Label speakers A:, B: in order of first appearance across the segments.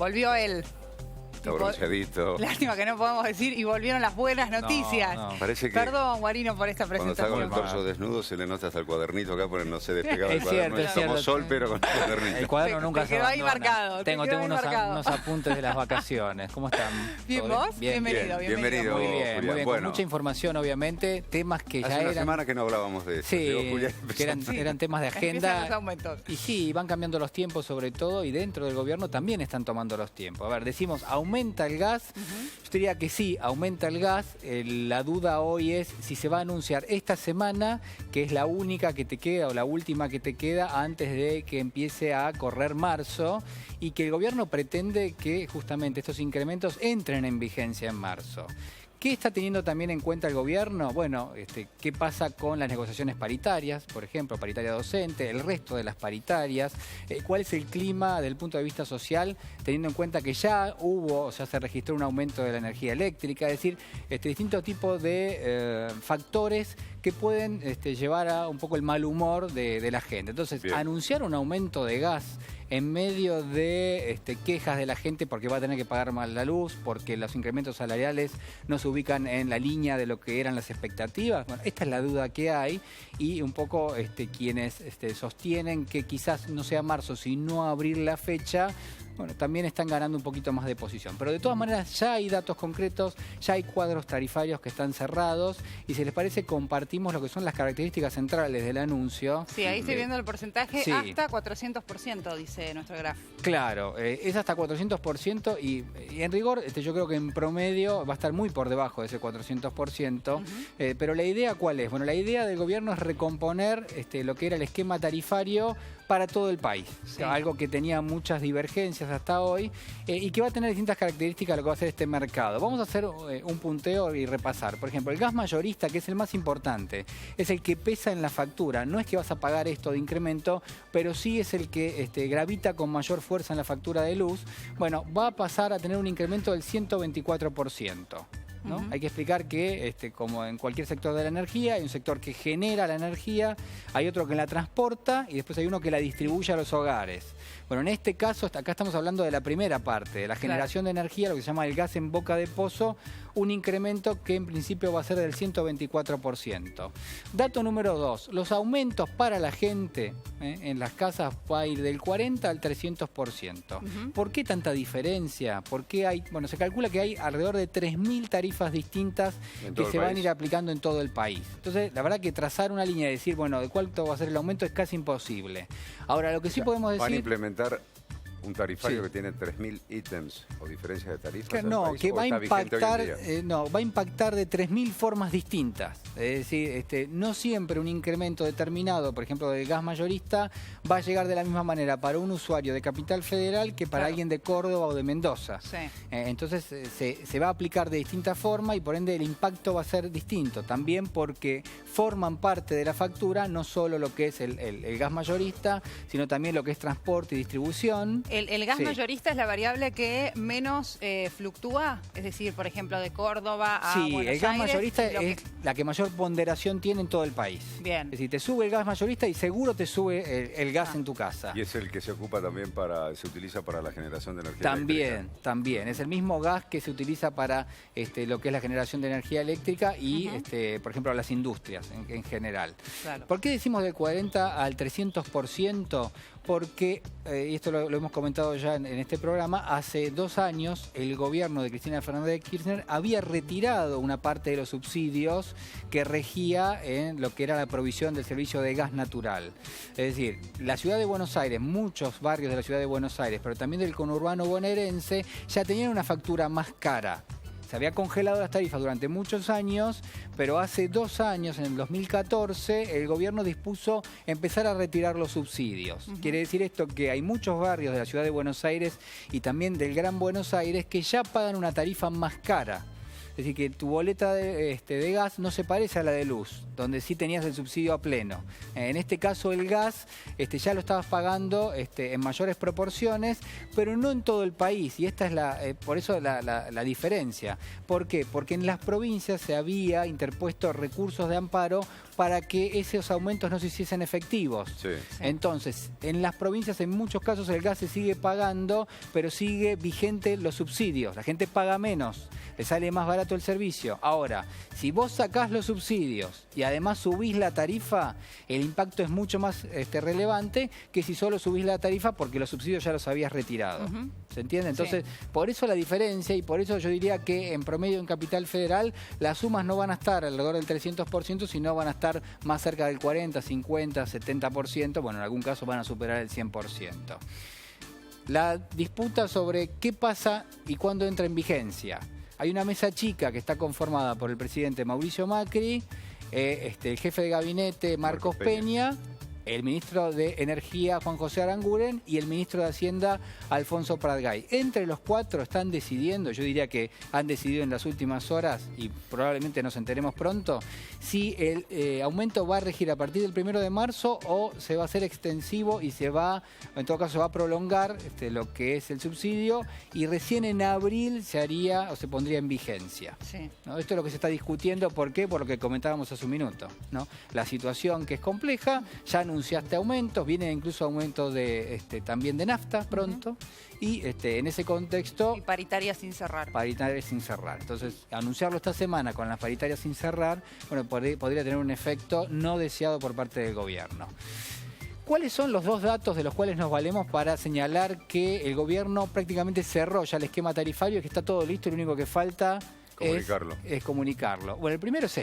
A: Volvió él.
B: Está bronceadito.
A: Lástima que no podemos decir, y volvieron las buenas noticias.
C: No.
B: Parece que
A: Perdón, Guarino, por esta
B: cuando está con
A: presentación.
B: el torso desnudo se le nota hasta el cuadernito acá, porque no se despegaba el
C: Es
B: cuaderno.
C: cierto, es
B: Somos
C: cierto.
B: Sol, pero con el cuadernito.
C: El cuaderno
A: Te
C: nunca se
A: quedó ahí
C: abandona.
A: marcado,
C: Tengo
A: te quedó ahí
C: unos,
A: marcado.
C: unos apuntes de las vacaciones. ¿Cómo están?
A: Bien,
C: ¿Todo
A: ¿vos? Bienvenido.
B: Bienvenido,
C: Muy bien,
B: Julián.
C: muy bien.
B: Bueno.
C: Con mucha información, obviamente. Temas que
B: Hace
C: ya
B: una
C: eran...
B: semana que no hablábamos de eso.
C: Sí,
B: Llegó Julián y
C: que eran temas de
A: Empiezan
C: agenda.
A: los aumentos.
C: Y sí, van cambiando los tiempos sobre todo, y dentro del gobierno también están tomando los tiempos. A ver, decimos, ¿aumenta el gas? Yo diría que sí, aumenta el gas. La duda hoy es si se va a anunciar esta semana, que es la única que te queda o la última que te queda antes de que empiece a correr marzo, y que el gobierno pretende que justamente estos incrementos entren en vigencia en marzo. ¿Qué está teniendo también en cuenta el gobierno? Bueno, ¿qué pasa con las negociaciones paritarias? Por ejemplo, paritaria docente, el resto de las paritarias. ¿Cuál es el clima desde el punto de vista social? Teniendo en cuenta que ya se registró un aumento de la energía eléctrica. Es decir, distintos tipos de factores que pueden llevar a un poco el mal humor de la gente. Entonces,
B: Bien.
C: anunciar un aumento de gas en medio de quejas de la gente porque va a tener que pagar más la luz, porque los incrementos salariales no se ubican en la línea de lo que eran las expectativas. Bueno, esta es la duda que hay, y un poco quienes sostienen que quizás no sea marzo, sino abrir la fecha, bueno, también están ganando un poquito más de posición. Pero de todas maneras ya hay datos concretos, ya hay cuadros tarifarios que están cerrados, y si les parece compartimos lo que son las características centrales del anuncio.
A: Sí, ahí estoy viendo el porcentaje,
C: Sí.
A: hasta 400%, dice nuestro gráfico.
C: Claro, es hasta 400%, y en rigor yo creo que en promedio va a estar muy por debajo de ese 400%. Pero la idea, ¿cuál es? Bueno, la idea del gobierno es recomponer lo que era el esquema tarifario para todo el país.
A: Sí.
C: Algo que tenía muchas divergencias hasta hoy, y que va a tener distintas características lo que va a hacer este mercado. Vamos a hacer un punteo y repasar. Por ejemplo, el gas mayorista, que es el más importante, es el que pesa en la factura. No es que vas a pagar esto de incremento, pero sí es el que gravita con mayor fuerza en la factura de luz. Bueno, va a pasar a tener un incremento del 124%. ¿no? Hay que explicar que, como en cualquier sector de la energía, hay un sector que genera la energía, hay otro que la transporta, y después hay uno que la distribuye a los hogares. Bueno, en este caso, acá estamos hablando de la primera parte, de la generación de energía, lo que se llama el gas en boca de pozo, un incremento que en principio va a ser del 124%. Dato número 2, los aumentos para la gente en las casas va a ir del 40 al 300%. ¿Por qué tanta diferencia? ¿Por qué hay? Bueno, se calcula que hay alrededor de 3.000 tarifas distintas que se van a ir aplicando en todo el país. Entonces, la verdad que trazar una línea y decir, bueno, de cuánto va a ser el aumento es casi imposible. Ahora, lo que sí podemos decir...
B: ¿Van a implementar un tarifario
C: Sí.
B: que tiene 3.000 ítems o diferencias de tarifas?
C: Que
B: en el
C: no,
B: país,
C: que
B: o
C: va a
B: está vigente hoy en
C: impactar,
B: día?
C: va a impactar de 3.000 formas distintas. Es decir, no siempre un incremento determinado, por ejemplo, del gas mayorista, va a llegar de la misma manera para un usuario de Capital Federal que para alguien de Córdoba o de Mendoza.
A: Sí.
C: Entonces se va a aplicar de distinta forma, y por ende el impacto va a ser distinto. También porque forman parte de la factura no solo lo que es el gas mayorista, sino también lo que es transporte y distribución.
A: El gas
C: Sí.
A: mayorista es la variable que menos fluctúa, es decir, por ejemplo, de Córdoba a
C: Sí,
A: Buenos
C: el gas
A: Aires,
C: mayorista
A: lo
C: es la que mayor ponderación tiene en todo el país.
A: Bien.
C: Es decir, te sube el gas mayorista y seguro te sube el gas en tu casa.
B: Y es el que se ocupa también se utiliza para la generación de energía
C: También,
B: eléctrica.
C: también. Es el mismo gas que se utiliza para lo que es la generación de energía eléctrica y, por ejemplo, las industrias en general.
A: Claro.
C: ¿Por qué decimos del 40 al 300%? Porque, y esto lo hemos comentado ya en este programa, hace 2 años el gobierno de Cristina Fernández de Kirchner había retirado una parte de los subsidios que regía en lo que era la provisión del servicio de gas natural. Es decir, la ciudad de Buenos Aires, muchos barrios de la ciudad de Buenos Aires, pero también del conurbano bonaerense, ya tenían una factura más cara. Se había congelado las tarifas durante muchos años, pero hace 2 años, en el 2014, el gobierno dispuso empezar a retirar los subsidios. Quiere decir esto que hay muchos barrios de la ciudad de Buenos Aires y también del Gran Buenos Aires que ya pagan una tarifa más cara. Es decir, que tu boleta de gas no se parece a la de luz, donde sí tenías el subsidio a pleno. En este caso el gas ya lo estabas pagando en mayores proporciones, pero no en todo el país. Y esta es por eso la diferencia. ¿Por qué? Porque en las provincias se había interpuesto recursos de amparo para que esos aumentos no se hiciesen efectivos.
B: Sí.
C: Entonces, en las provincias en muchos casos el gas se sigue pagando, pero sigue vigente los subsidios. La gente paga menos, le sale más barato el servicio. Ahora, si vos sacás los subsidios y además subís la tarifa, el impacto es mucho más relevante que si solo subís la tarifa porque los subsidios ya los habías retirado. ¿Se entiende? Entonces, por eso la diferencia, y por eso yo diría que en promedio en Capital Federal las sumas no van a estar alrededor del 300%, sino van a estar más cerca del 40, 50, 70%, bueno, en algún caso van a superar el 100%. La disputa sobre qué pasa y cuándo entra en vigencia. Hay una mesa chica que está conformada por el presidente Mauricio Macri, el jefe de gabinete Marcos Peña, el ministro de Energía Juan José Aranguren y el ministro de Hacienda Alfonso Pratgay. Entre los cuatro están decidiendo, yo diría que han decidido en las últimas horas y probablemente nos enteremos pronto, si el aumento va a regir a partir del 1 de marzo o se va a hacer extensivo y se va, en todo caso, va a prolongar lo que es el subsidio y recién en abril se haría o se pondría en vigencia.
A: Sí.
C: ¿No? Esto es lo que se está discutiendo. ¿Por qué? Por lo que comentábamos hace un minuto, ¿no? La situación que es compleja, ya anunciaste aumentos, vienen incluso aumentos de también de nafta pronto, y en ese contexto...
A: Y paritarias sin cerrar.
C: Paritarias sin cerrar. Entonces, anunciarlo esta semana con las paritarias sin cerrar, bueno, podría tener un efecto no deseado por parte del gobierno. ¿Cuáles son los dos datos de los cuales nos valemos para señalar que el gobierno prácticamente cerró ya el esquema tarifario y que está todo listo y lo único que falta... Es comunicarlo. Bueno, el primero es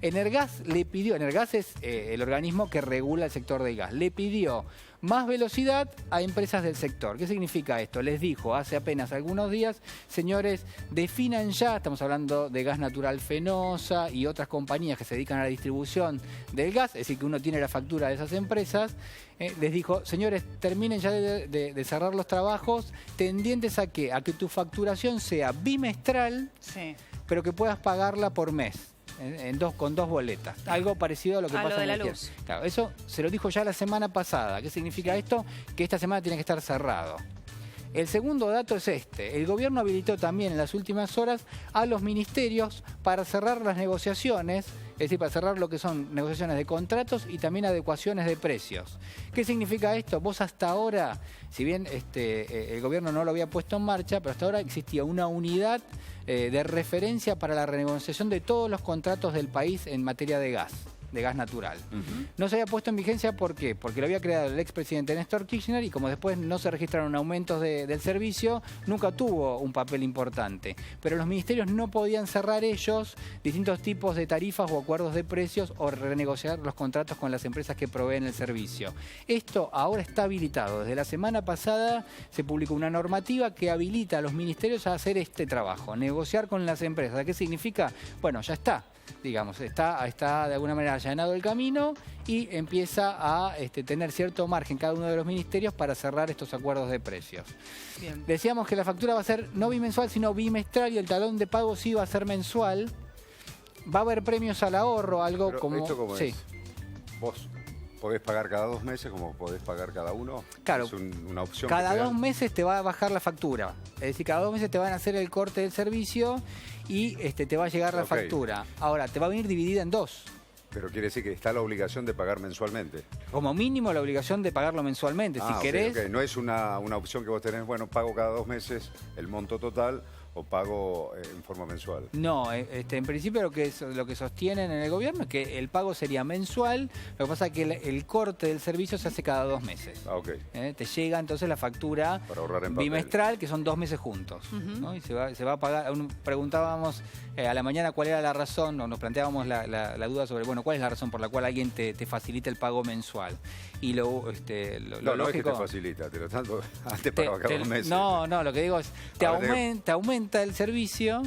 C: Energas le pidió, Energas es el organismo que regula el sector del gas, le pidió más velocidad a empresas del sector. ¿Qué significa esto? Les dijo hace apenas algunos días, señores, definan ya, estamos hablando de Gas Natural Fenosa y otras compañías que se dedican a la distribución del gas, es decir, que uno tiene la factura de esas empresas, les dijo, señores, terminen ya de cerrar los trabajos tendientes a que tu facturación sea bimestral, pero que puedas pagarla por mes. Con dos boletas. Algo parecido a lo que pasa
A: de la luz.
C: Claro, eso se lo dijo ya la semana pasada. ¿Qué significa esto? Que esta semana tiene que estar cerrado. El segundo dato es el gobierno habilitó también en las últimas horas a los ministerios para cerrar las negociaciones, es decir, para cerrar lo que son negociaciones de contratos y también adecuaciones de precios. ¿Qué significa esto? Vos hasta ahora, si bien el gobierno no lo había puesto en marcha, pero hasta ahora existía una unidad de referencia para la renegociación de todos los contratos del país en materia de gas natural. No se había puesto en vigencia, ¿por qué? Porque lo había creado el expresidente Néstor Kirchner y como después no se registraron aumentos del servicio, nunca tuvo un papel importante. Pero los ministerios no podían cerrar ellos distintos tipos de tarifas o acuerdos de precios o renegociar los contratos con las empresas que proveen el servicio. Esto ahora está habilitado. Desde la semana pasada se publicó una normativa que habilita a los ministerios a hacer este trabajo, negociar con las empresas. ¿Qué significa? Bueno, ya está. Digamos, está de alguna manera allanado el camino y empieza a tener cierto margen cada uno de los ministerios para cerrar estos acuerdos de precios. Bien. Decíamos que la factura va a ser no bimensual, sino bimestral y el talón de pago sí va a ser mensual. Va a haber premios al ahorro, algo
B: pero
C: como...
B: ¿esto cómo es? ¿Vos podés pagar cada 2 meses como podés pagar cada uno?
C: Claro.
B: ¿Es una opción?
C: Cada 2 meses te va a bajar la factura. Es decir, cada 2 meses te van a hacer el corte del servicio y te va a llegar la factura. Ahora, te va a venir dividida en 2.
B: Pero quiere decir que está la obligación de pagar mensualmente.
C: Como mínimo la obligación de pagarlo mensualmente. Si querés...
B: Okay. No es una opción que vos tenés, bueno, pago cada 2 meses el monto total o pago en forma mensual. No,
C: en principio lo que sostienen en el gobierno es que el pago sería mensual, lo que pasa es que el corte del servicio se hace cada 2 meses. Te llega entonces la factura bimestral, que son 2 meses juntos, ¿no? Y se va a pagar. Preguntábamos a la mañana cuál era la razón, o nos planteábamos la duda sobre, bueno, cuál es la razón por la cual alguien te facilita el pago mensual. Y lo
B: no
C: lógico,
B: es que te facilita, te lo tanto antes pagaba cada 2 meses.
C: No, lo que digo es, te aumenta el servicio,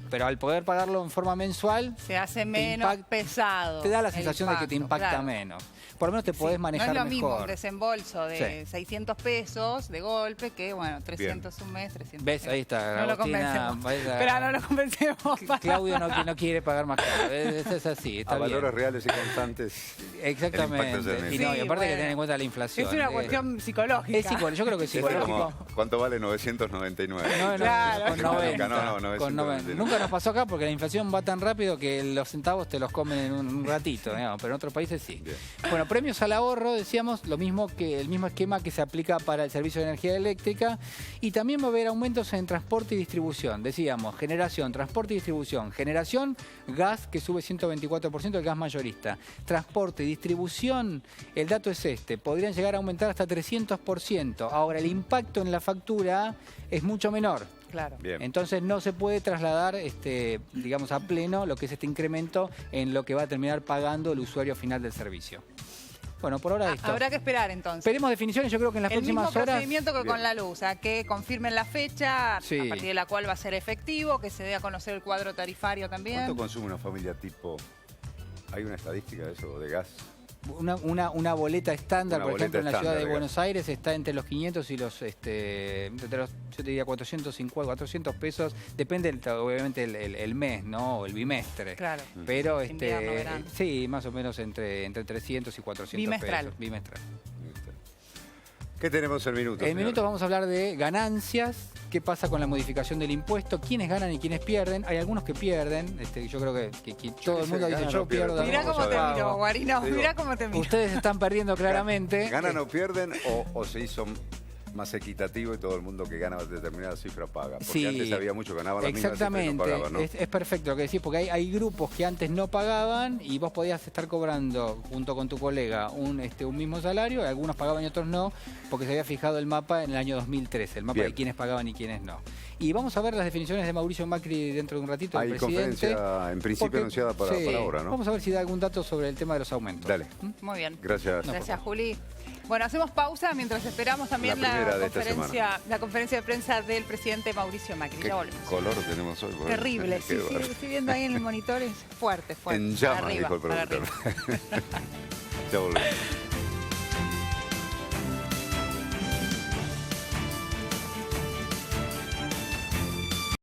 C: pero al poder pagarlo en forma mensual...
A: Se hace menos pesado.
C: Te da la sensación de que te impacta menos. Por lo menos te podés manejar mejor.
A: No es lo mismo un desembolso de 600 pesos de golpe que, bueno, 300 un mes, 300.
C: ¿Ves? Ahí está.
A: No lo convencemos. Pero no lo convencemos.
C: Claudio no quiere pagar más caro. Es así, está
B: a
C: bien.
B: valores reales y constantes.
C: Exactamente. Y aparte hay que tener en cuenta la inflación.
A: Es una cuestión psicológica.
C: Es psicológico. Yo creo que es psicológico.
B: ¿Cuánto vale 999?
A: Claro.
C: Con 90.
B: No, 999.
C: Nunca nunca nos pasó acá porque la inflación va tan rápido que los centavos te los comen en un ratito, digamos, pero en otros países sí.
B: Bien.
C: Bueno, premios al ahorro, decíamos, lo mismo que el mismo esquema que se aplica para el servicio de energía eléctrica, y también va a haber aumentos en transporte y distribución. Decíamos, generación, transporte y distribución. Generación, gas, que sube 124%, el gas mayorista. Transporte y distribución, el dato es este, podrían llegar a aumentar hasta 300%. Ahora, el impacto en la factura es mucho menor.
A: Claro.
B: Bien.
C: Entonces no se puede trasladar, digamos, a pleno lo que es este incremento en lo que va a terminar pagando el usuario final del servicio. Bueno, por ahora esto.
A: Habrá que esperar entonces.
C: Esperemos definiciones, yo creo que en las
A: El
C: próximas
A: mismo
C: horas...
A: procedimiento que
B: Bien.
A: con la luz, a que confirmen la fecha,
C: Sí.
A: a partir de la cual va a ser efectivo, que se dé a conocer el cuadro tarifario también.
B: ¿Cuánto consume una familia tipo? ¿Hay una estadística de eso, de gas?
C: Una boleta estándar,
B: Una
C: por ejemplo,
B: boleta
C: en la ciudad de
B: estándar, digamos.
C: Buenos Aires está entre los 500 y yo te diría 450, 400 pesos, depende obviamente el mes, ¿no? O el bimestre.
A: Claro.
C: Pero
A: Invierno, verano.
C: sí, más o menos entre 300 y 400
A: Bimestral.
C: pesos. Bimestral.
B: ¿Qué tenemos en minutos?
C: En minutos
B: señor?
C: vamos a hablar de ganancias, qué pasa con la modificación del impuesto, quiénes ganan y quiénes pierden. Hay algunos que pierden, yo creo que todo el mundo dice
B: ganan
C: yo
B: o pierden.
C: pierdo.
A: Mirá
B: Vamos
A: cómo
B: a
A: te
B: ver.
A: miro, Guarino,
B: Te digo,
A: mirá cómo te miro.
C: Ustedes están perdiendo claramente.
B: ¿Ganan o pierden o se hizo más equitativo y todo el mundo que gana determinada cifra paga? Porque
C: Sí,
B: antes había mucho que ganaban las mismas cifras y no
C: exactamente,
B: pagaban, ¿no?
C: es perfecto lo que decís, porque hay grupos que antes no pagaban y vos podías estar cobrando junto con tu colega un mismo salario, y algunos pagaban y otros no, porque se había fijado el mapa en el año 2013, el mapa
B: Bien.
C: de quiénes pagaban y quiénes no. Y vamos a ver las definiciones de Mauricio Macri dentro de un ratito,
B: Hay
C: del presidente.
B: conferencia en principio
C: porque-
B: anunciada para
C: sí,
B: ahora, ¿no?
C: Vamos a ver si da algún dato sobre el tema de los aumentos.
B: Dale.
A: Muy bien.
B: Gracias.
A: Gracias, Juli. Bueno, hacemos pausa mientras esperamos también
B: La primera de esta
A: conferencia de prensa del presidente Mauricio Macri.
B: ¿Qué
A: Ya volvemos.
B: color tenemos hoy? Bueno,
A: Terrible,
B: qué
A: sí,
B: bárbaro.
A: estoy viendo ahí en el monitor, es fuerte, fuerte.
B: En llamas,
A: Arriba,
B: dijo el
A: para
B: productor.
A: arriba.
B: Ya volvemos.